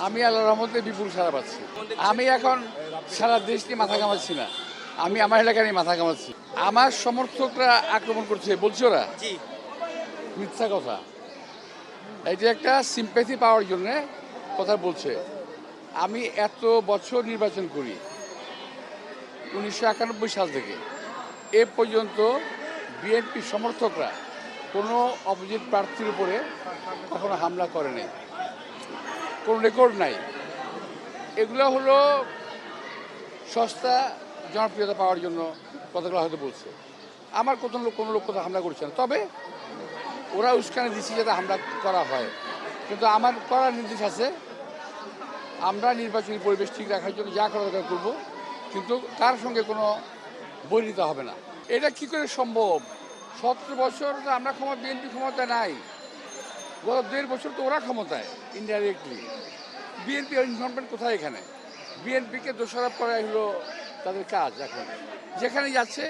আমি আল্লাহর রহমতে বিপুল সারা পাচ্ছি। আমি এখন সারা দেশ নিয়ে মাথা ঘামাচ্ছি না, আমি আমার এলাকা নিয়ে মাথা ঘামাচ্ছি। আমার সমর্থকরা আক্রমণ করছে বলছে ওরা মিথ্যা কথা, এটা একটা সিম্প্যাথি পাওয়ার জন্য কথা বলছে। আমি এত বছর নির্বাচন করি 1991 সাল থেকে এ পর্যন্ত বিএনপি সমর্থকরা কোনো অপোজিট প্রার্থীর উপরে কখনো হামলা করে নাই, কোনো রেকর্ড নাই। এগুলো হলো সস্তা জনপ্রিয়তা পাওয়ার জন্য কথাগুলো হয়তো বলছে। আমার কোনো লোক কোথাও হামলা করছে না, তবে ওরা উস্কানি দিচ্ছে যাতে হামলা করা হয়, কিন্তু আমার করার নির্দেশ আছে। আমরা নির্বাচনী পরিবেশ ঠিক রাখার জন্য যা করা দরকার করবো, কিন্তু তার সঙ্গে কোনো বৈরিতা হবে না। এটা কি করে সম্ভব? 17 বছর তো আমরা বিএনপি ক্ষমতায় নাই, গত 1.5 বছর তো ওরা ক্ষমতায় ইনডাইরেক্টলি। বিএনপি ইনভলভমেন্ট কোথায় এখানে? বিএনপিকে দোষারোপ করাই হলো তাদের কাজ। এখন যেখানে যাচ্ছে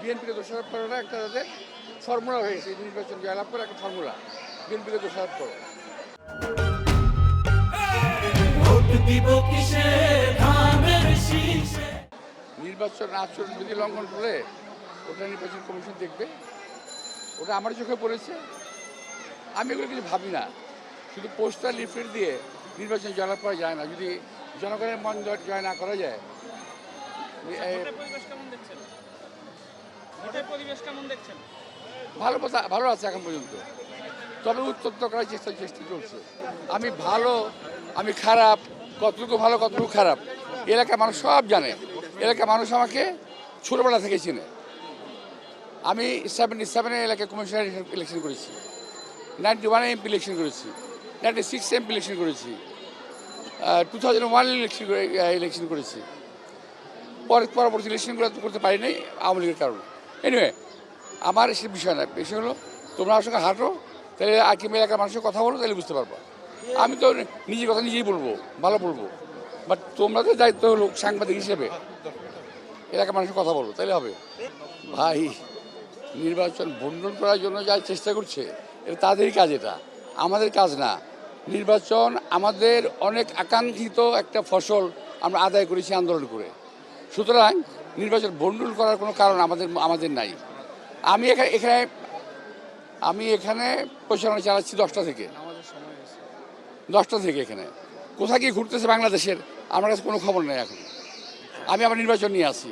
বিএনপিকে দোষারোপ করাটা একটা তাদের ফর্মুলা হয়েছে, নির্বাচন জয়লাভ করে একটা ফর্মুলা, বিএনপিকে দোষারোপ করো। নির্বাচন আচরণ বিধি লঙ্ঘন করলে ওটা নির্বাচন কমিশন দেখবে, ওটা আমার চোখে পড়েছে। আমি এগুলো কিছু ভাবি না, শুধু পোস্টার লিফলেট দিয়ে নির্বাচন জয়লাভ করা যায় না। যদি জনগণের মন জয় না করা যায়। ভালো আছে এখন পর্যন্ত, তবে উত্তপ্ত করার চেষ্টা চলছে। আমি ভালো, আমি খারাপ, কতটুকু ভালো কতটুকু খারাপ এলাকার মানুষ সব জানে। এলাকার মানুষ আমাকে ছোটোবেলা থেকে চিনে। আমি 77 এলাকায় কমিশনার ইলেকশন করেছি, 91 এমপি ইলেকশন করেছি, 96 এমপি ইলেকশন করেছি, 2001 ইলেকশন করেছি। পরবর্তী ইলেকশনগুলো তো করতে পারি নাই আওয়ামী লীগের কারণে। এনিওয়ে, আমার সে বিষয় না, বিষয় হলো তোমরা আমার সঙ্গে হাঁটো, তাহলে আকিম এলাকার মানুষের কথা বলো, তাহলে বুঝতে পারবো। আমি তো নিজের কথা নিজেই বলবো, ভালো বলবো, বাট তোমরা তো দায়িত্ব হলো সাংবাদিক হিসেবে এলাকার মানুষের কথা বলবো, তাহলে হবে। ভাই, নির্বাচন ভণ্ডুল করার জন্য যা চেষ্টা করছে এটা তাদেরই কাজ, এটা আমাদের কাজ না। নির্বাচন আমাদের অনেক আকাঙ্ক্ষিত একটা ফসল, আমরা আদায় করেছি আন্দোলন করে। সুতরাং নির্বাচন ভণ্ডুল করার কোনো কারণ আমাদের নাই। আমি এখানে পরিচালনা চালাচ্ছি 10টা থেকে এখানে। কোথায় গিয়ে ঘুরতেছে বাংলাদেশের আমার কাছে কোনো খবর নেই এখন। আমি আমার নির্বাচন নিয়ে আসি।